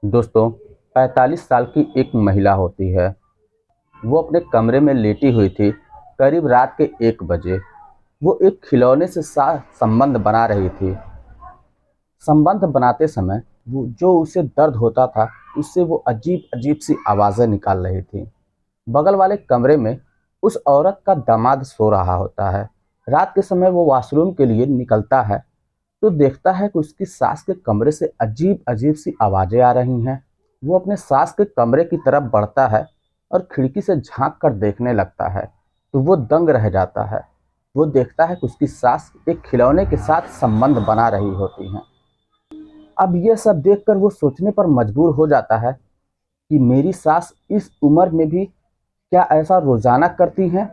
दोस्तों, 45 साल की एक महिला होती है। वो अपने कमरे में लेटी हुई थी। करीब रात के 1 बजे वो एक खिलौने से संबंध बना रही थी। संबंध बनाते समय वो जो उसे दर्द होता था, उससे वो अजीब अजीब सी आवाज़ें निकाल रही थी। बगल वाले कमरे में उस औरत का दामाद सो रहा होता है। रात के समय वो वॉशरूम के लिए निकलता है तो देखता है कि उसकी सास के कमरे से अजीब अजीब सी आवाज़ें आ रही हैं। वो अपने सास के कमरे की तरफ बढ़ता है और खिड़की से झांक कर देखने लगता है तो वो दंग रह जाता है। वो देखता है कि उसकी सास एक खिलौने के साथ संबंध बना रही होती हैं। अब यह सब देखकर वो सोचने पर मजबूर हो जाता है कि मेरी सास इस उम्र में भी क्या ऐसा रोजाना करती हैं।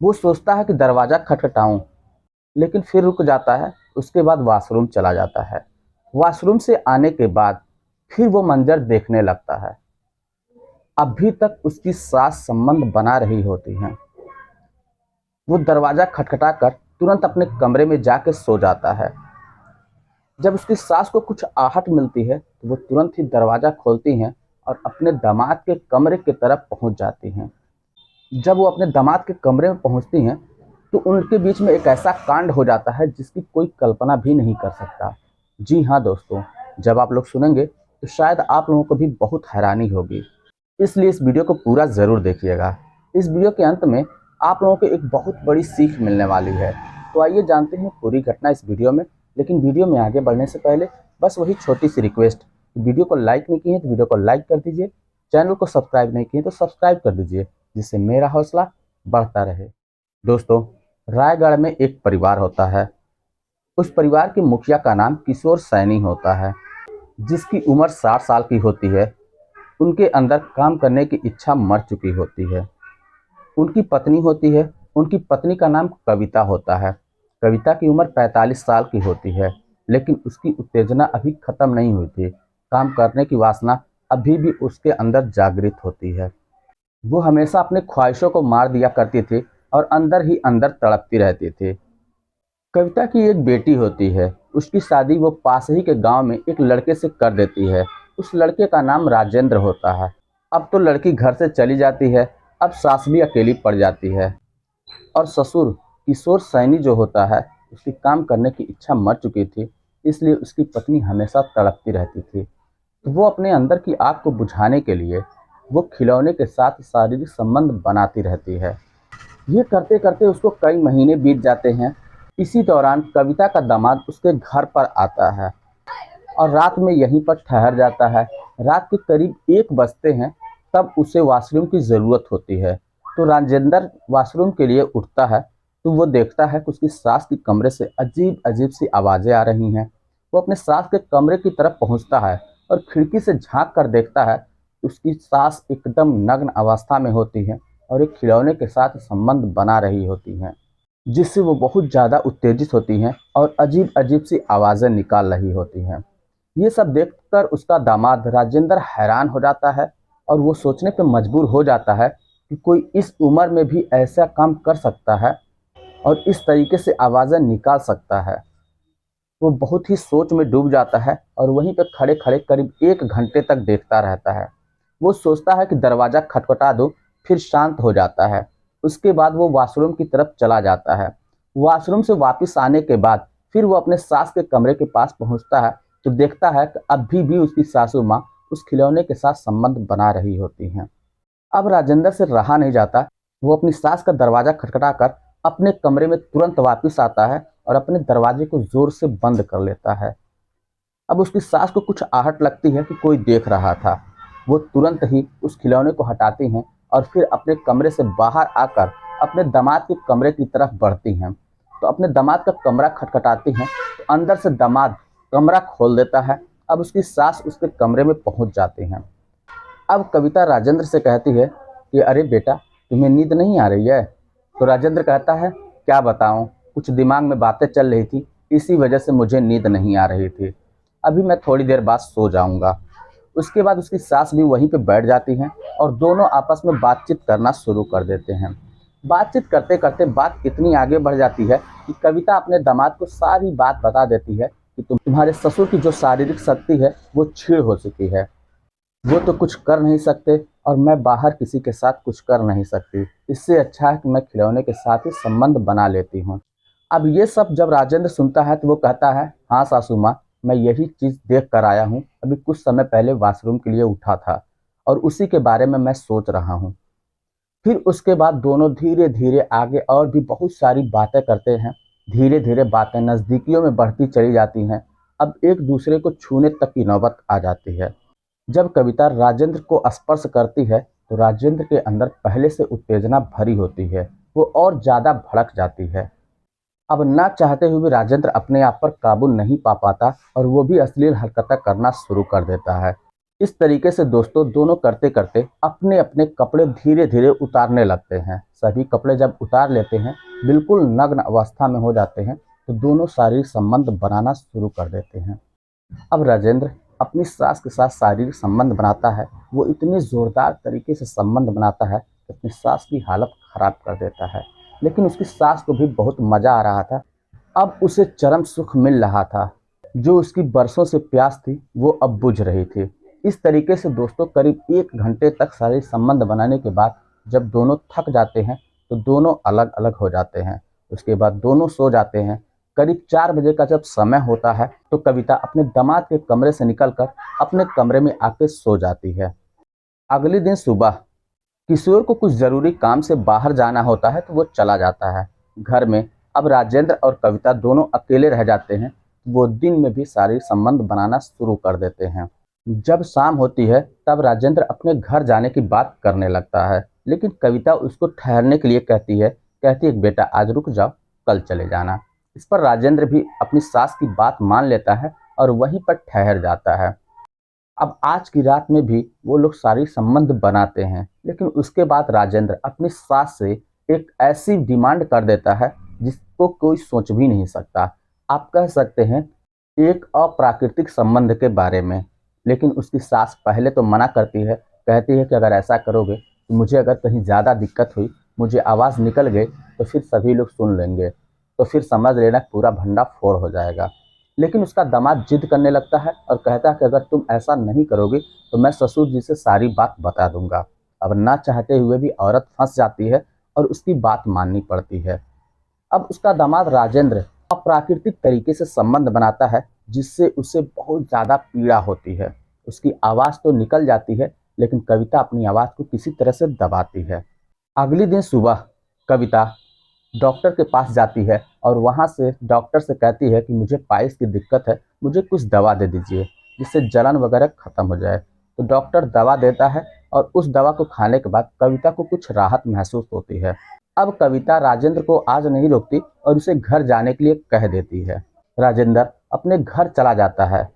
वो सोचता है कि दरवाज़ा खटखटाऊं, लेकिन फिर रुक जाता है। उसके बाद वॉशरूम चला जाता है। वॉशरूम से आने के बाद फिर वो मंजर देखने लगता है। अभी तक उसकी सास संबंध बना रही होती हैं। वो दरवाज़ा खटखटाकर तुरंत अपने कमरे में जाकर सो जाता है। जब उसकी सास को कुछ आहट मिलती है तो वो तुरंत ही दरवाज़ा खोलती हैं और अपने दामाद के कमरे की तरफ पहुंच जाती हैं। जब वो अपने दामाद के कमरे में पहुंचती हैं तो उनके बीच में एक ऐसा कांड हो जाता है जिसकी कोई कल्पना भी नहीं कर सकता। जी हाँ दोस्तों, जब आप लोग सुनेंगे तो शायद आप लोगों को भी बहुत हैरानी होगी, इसलिए इस वीडियो को पूरा ज़रूर देखिएगा। इस वीडियो के अंत में आप लोगों को एक बहुत बड़ी सीख मिलने वाली है। तो आइए जानते हैं पूरी घटना इस वीडियो में। लेकिन वीडियो में आगे बढ़ने से पहले बस वही छोटी सी रिक्वेस्ट, वीडियो को लाइक नहीं किए तो वीडियो को लाइक कर दीजिए, चैनल को सब्सक्राइब नहीं किए तो सब्सक्राइब कर दीजिए, जिससे मेरा हौसला बढ़ता रहे। दोस्तों, रायगढ़ में एक परिवार होता है। उस परिवार के मुखिया का नाम किशोर सैनी होता है, जिसकी उम्र 60 साल की होती है। उनके अंदर काम करने की इच्छा मर चुकी होती है। उनकी पत्नी होती है। उनकी पत्नी का नाम कविता होता है। कविता की उम्र 45 साल की होती है, लेकिन उसकी उत्तेजना अभी खत्म नहीं हुई थी। काम करने की वासना अभी भी उसके अंदर जागृत होती है। वो हमेशा अपने ख्वाहिशों को मार दिया करती थी और अंदर ही अंदर तड़पती रहती थी। कविता की एक बेटी होती है। उसकी शादी वो पास ही के गांव में एक लड़के से कर देती है। उस लड़के का नाम राजेंद्र होता है। अब तो लड़की घर से चली जाती है। अब सास भी अकेली पड़ जाती है और ससुर किशोर सैनी जो होता है, उसकी काम करने की इच्छा मर चुकी थी, इसलिए उसकी पत्नी हमेशा तड़पती रहती थी। तो वो अपने अंदर की आग को बुझाने के लिए वो खिलौने के साथ शारीरिक संबंध बनाती रहती है। ये करते करते उसको कई महीने बीत जाते हैं। इसी दौरान कविता का दामाद उसके घर पर आता है और रात में यहीं पर ठहर जाता है। रात के करीब 1 बजते हैं, तब उसे वॉशरूम की ज़रूरत होती है। तो राजेंद्र वॉशरूम के लिए उठता है तो वो देखता है कि उसकी सास के कमरे से अजीब अजीब सी आवाज़ें आ रही हैं। वो अपने सास के कमरे की तरफ पहुंचता है और खिड़की से झांक कर देखता है कि उसकी सास एकदम नग्न अवस्था में होती है और एक खिलौने के साथ संबंध बना रही होती हैं, जिससे वो बहुत ज़्यादा उत्तेजित होती हैं और अजीब अजीब सी आवाज़ें निकाल रही होती हैं। ये सब देखकर उसका दामाद राजेंद्र हैरान हो जाता है और वो सोचने पर मजबूर हो जाता है कि कोई इस उम्र में भी ऐसा काम कर सकता है और इस तरीके से आवाज़ें निकाल सकता है। वो बहुत ही सोच में डूब जाता है और वहीं पर खड़े खड़े करीब 1 घंटे तक देखता रहता है। वो सोचता है कि दरवाज़ा खटखटा दूं, फिर शांत हो जाता है। उसके बाद वो वॉशरूम की तरफ चला जाता है। वॉशरूम से वापस आने के बाद फिर वो अपने सास के कमरे के पास पहुंचता है तो देखता है कि अभी भी उसकी सासू माँ उस खिलौने के साथ संबंध बना रही होती हैं। अब राजेंद्र से रहा नहीं जाता। वो अपनी सास का दरवाज़ा खटखटाकर अपने कमरे में तुरंत वापस आता है और अपने दरवाजे को ज़ोर से बंद कर लेता है। अब उसकी सास को कुछ आहट लगती है कि कोई देख रहा था। वो तुरंत ही उस खिलौने को हटाती हैं और फिर अपने कमरे से बाहर आकर अपने दामाद के कमरे की तरफ बढ़ती हैं। तो अपने दामाद का कमरा खटखटाती हैं तो अंदर से दामाद कमरा खोल देता है। अब उसकी सास उसके कमरे में पहुंच जाती हैं। अब कविता राजेंद्र से कहती है कि अरे बेटा, तुम्हें नींद नहीं आ रही है? तो राजेंद्र कहता है, क्या बताऊं, कुछ दिमाग में बातें चल रही थी, इसी वजह से मुझे नींद नहीं आ रही थी। अभी मैं थोड़ी देर बाद सो जाऊंगा। उसके बाद उसकी सास भी वहीं पे बैठ जाती हैं और दोनों आपस में बातचीत करना शुरू कर देते हैं। बातचीत करते करते बात इतनी आगे बढ़ जाती है कि कविता अपने दामाद को सारी बात बता देती है कि तुम्हारे ससुर की जो शारीरिक शक्ति है वो क्षीण हो चुकी है, वो तो कुछ कर नहीं सकते और मैं बाहर किसी के साथ कुछ कर नहीं सकती, इससे अच्छा है कि मैं खिलौने के साथ ही संबंध बना लेती हूँ। अब ये सब जब राजेंद्र सुनता है तो वो कहता है, हाँ सासू माँ, मैं यही चीज़ देख कर आया हूँ, अभी कुछ समय पहले वॉशरूम के लिए उठा था और उसी के बारे में मैं सोच रहा हूँ। फिर उसके बाद दोनों धीरे धीरे आगे और भी बहुत सारी बातें करते हैं। धीरे धीरे बातें नज़दीकियों में बढ़ती चली जाती हैं। अब एक दूसरे को छूने तक की नौबत आ जाती है। जब कविता राजेंद्र को स्पर्श करती है तो राजेंद्र के अंदर पहले से उत्तेजना भरी होती है, वो और ज़्यादा भड़क जाती है। अब ना चाहते हुए भी राजेंद्र अपने आप पर काबू नहीं पा पाता और वो भी अश्लील हरकतें करना शुरू कर देता है। इस तरीके से दोस्तों दोनों करते करते अपने अपने कपड़े धीरे धीरे उतारने लगते हैं। सभी कपड़े जब उतार लेते हैं, बिल्कुल नग्न अवस्था में हो जाते हैं, तो दोनों शारीरिक संबंध बनाना शुरू कर देते हैं। अब राजेंद्र अपनी सास के साथ शारीरिक संबंध बनाता है। वो इतनी जोरदार तरीके से संबंध बनाता है कि अपनी सास की हालत खराब कर देता है, लेकिन उसकी सास को भी बहुत मजा आ रहा था। अब उसे चरम सुख मिल रहा था। जो उसकी बरसों से प्यास थी वो अब बुझ रही थी। इस तरीके से दोस्तों करीब 1 घंटे तक शारीरिक संबंध बनाने के बाद जब दोनों थक जाते हैं तो दोनों अलग अलग हो जाते हैं। उसके बाद दोनों सो जाते हैं। करीब 4 बजे का जब समय होता है तो कविता अपने दामाद के कमरे से निकलकर अपने कमरे में आके सो जाती है। अगले दिन सुबह किशोर को कुछ जरूरी काम से बाहर जाना होता है तो वो चला जाता है। घर में अब राजेंद्र और कविता दोनों अकेले रह जाते हैं। वो दिन में भी शारीरिक संबंध बनाना शुरू कर देते हैं। जब शाम होती है तब राजेंद्र अपने घर जाने की बात करने लगता है, लेकिन कविता उसको ठहरने के लिए कहती है कि बेटा आज रुक जाओ, कल चले जाना। इस पर राजेंद्र भी अपनी सास की बात मान लेता है और वहीं पर ठहर जाता है। अब आज की रात में भी वो लोग शारीरिक संबंध बनाते हैं, लेकिन उसके बाद राजेंद्र अपनी सास से एक ऐसी डिमांड कर देता है जिसको कोई सोच भी नहीं सकता। आप कह सकते हैं एक अप्राकृतिक संबंध के बारे में। लेकिन उसकी सास पहले तो मना करती है, कहती है कि अगर ऐसा करोगे तो मुझे अगर कहीं ज़्यादा दिक्कत हुई, मुझे आवाज़ निकल गई तो फिर सभी लोग सुन लेंगे, तो फिर समझ लेना पूरा भंडा फोड़ हो जाएगा। लेकिन उसका दामाद जिद करने लगता है और कहता है कि अगर तुम ऐसा नहीं करोगे तो मैं ससुर जी से सारी बात बता दूंगा। अब ना चाहते हुए भी औरत फंस जाती है और उसकी बात माननी पड़ती है। अब उसका दामाद राजेंद्र अप्राकृतिक तरीके से संबंध बनाता है, जिससे उसे बहुत ज़्यादा पीड़ा होती है। उसकी आवाज़ तो निकल जाती है, लेकिन कविता अपनी आवाज़ को किसी तरह से दबाती है। अगले दिन सुबह कविता डॉक्टर के पास जाती है और वहाँ से डॉक्टर से कहती है कि मुझे पाइल्स की दिक्कत है, मुझे कुछ दवा दे दीजिए जिससे जलन वगैरह ख़त्म हो जाए। तो डॉक्टर दवा देता है और उस दवा को खाने के बाद कविता को कुछ राहत महसूस होती है। अब कविता राजेंद्र को आज नहीं रोकती और उसे घर जाने के लिए कह देती है। राजेंद्र अपने घर चला जाता है।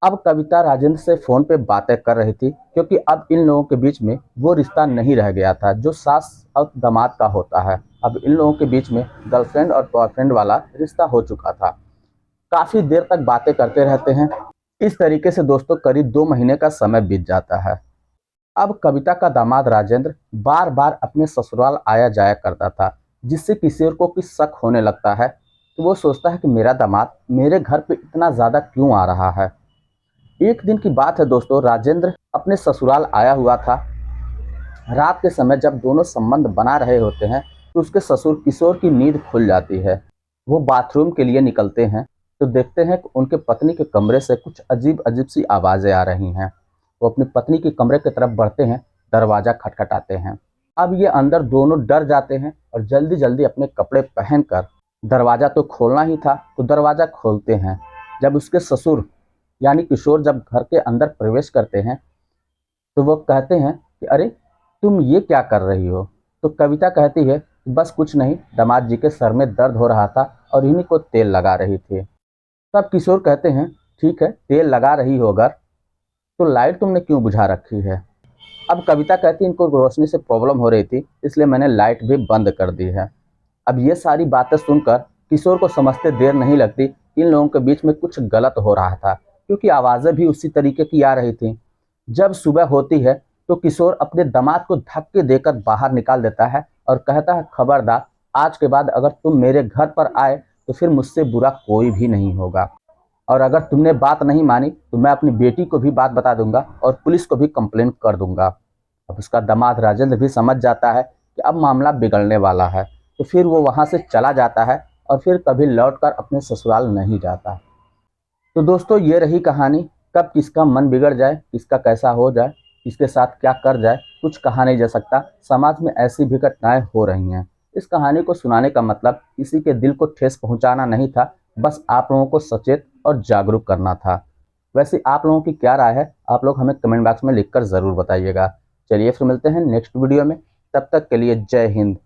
अब कविता राजेंद्र से फ़ोन पे बातें कर रही थी, क्योंकि अब इन लोगों के बीच में वो रिश्ता नहीं रह गया था जो सास और दामाद का होता है। अब इन लोगों के बीच में गर्लफ्रेंड और बॉयफ्रेंड वाला रिश्ता हो चुका था। काफ़ी देर तक बातें करते रहते हैं। इस तरीके से दोस्तों करीब 2 महीने का समय बीत जाता है। अब कविता का दामाद राजेंद्र बार बार अपने ससुराल आया जाया करता था, जिससे किशोर को कुछ शक होने लगता है। तो वो सोचता है कि मेरा दामाद मेरे घर पे इतना ज़्यादा क्यों आ रहा है। एक दिन की बात है दोस्तों, राजेंद्र अपने ससुराल आया हुआ था। रात के समय जब दोनों संबंध बना रहे होते हैं तो उसके ससुर किशोर की नींद खुल जाती है। वो बाथरूम के लिए निकलते हैं तो देखते हैं कि उनके पत्नी के कमरे से कुछ अजीब अजीब सी आवाज़ें आ रही हैं। वो अपनी पत्नी के कमरे की तरफ बढ़ते हैं, दरवाज़ा खटखटाते हैं। अब ये अंदर दोनों डर जाते हैं और जल्दी जल्दी अपने कपड़े पहनकर, दरवाज़ा तो खोलना ही था तो दरवाज़ा खोलते हैं। जब उसके ससुर यानी किशोर जब घर के अंदर प्रवेश करते हैं तो वो कहते हैं कि अरे तुम ये क्या कर रही हो। तो कविता कहती है कि बस कुछ नहीं, दामाद जी के सर में दर्द हो रहा था और इन्हीं को तेल लगा रही थी। तब किशोर कहते हैं ठीक है, तेल लगा रही हो अगर, तो लाइट तुमने क्यों बुझा रखी है। अब कविता कहती है इनको रोशनी से प्रॉब्लम हो रही थी, इसलिए मैंने लाइट भी बंद कर दी है। अब ये सारी बातें सुनकर किशोर को समझते देर नहीं लगती, इन लोगों के बीच में कुछ गलत हो रहा था, क्योंकि आवाज़ें भी उसी तरीके की आ रही थी। जब सुबह होती है तो किशोर अपने दामाद को धक्के देकर बाहर निकाल देता है और कहता है खबरदार, आज के बाद अगर तुम मेरे घर पर आए तो फिर मुझसे बुरा कोई भी नहीं होगा। और अगर तुमने बात नहीं मानी तो मैं अपनी बेटी को भी बात बता दूंगा और पुलिस को भी कंप्लेंट कर दूंगा। अब उसका दामाद राजेंद्र भी समझ जाता है कि अब मामला बिगड़ने वाला है, तो फिर वो वहाँ से चला जाता है और फिर कभी लौटकर अपने ससुराल नहीं जाता। तो दोस्तों, ये रही कहानी। कब किसका मन बिगड़ जाए, किसका कैसा हो जाए, किसके साथ क्या कर जाए, कुछ कहा नहीं जा सकता। समाज में ऐसी भी घटनाएं हो रही हैं। इस कहानी को सुनाने का मतलब किसी के दिल को ठेस पहुंचाना नहीं था, बस आप लोगों को सचेत और जागरूक करना था। वैसे आप लोगों की क्या राय है, आप लोग हमें कमेंट बॉक्स में लिखकर ज़रूर बताइएगा। चलिए फिर मिलते हैं नेक्स्ट वीडियो में, तब तक के लिए जय हिंद।